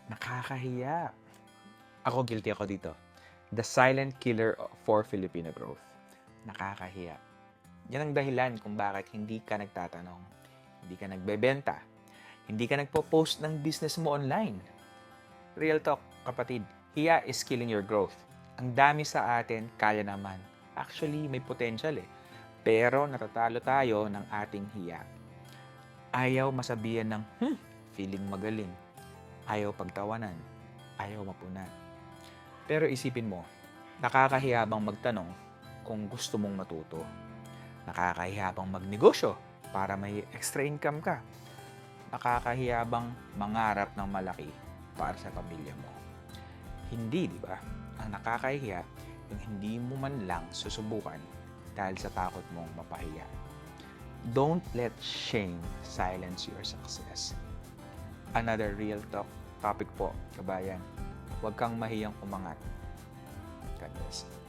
Nakakahiya. Ako, guilty ako dito. The silent killer for Filipino growth. Nakakahiya. Yan ang dahilan kung bakit hindi ka nagtatanong, hindi ka nagbebenta, hindi ka nagpo-post ng business mo online. Real talk, kapatid. Hiya is killing your growth. Ang dami sa atin, kaya naman. Actually, may potential eh. Pero natatalo tayo ng ating hiya. Ayaw masabihan ng, feeling magaling. Ayaw pagtawanan. Ayaw mapunan. Pero isipin mo, nakakahiya bang magtanong kung gusto mong matuto? Nakakahiya bang magnegosyo para may extra income ka? Nakakahiya bang mangarap ng malaki para sa pamilya mo? Hindi, di ba? Ang nakakahiya, yung hindi mo man lang susubukan dahil sa takot mong mapahiya. Don't let shame silence your success. Another real talk topic po, kabayan. Huwag kang mahiyang umangat. God bless.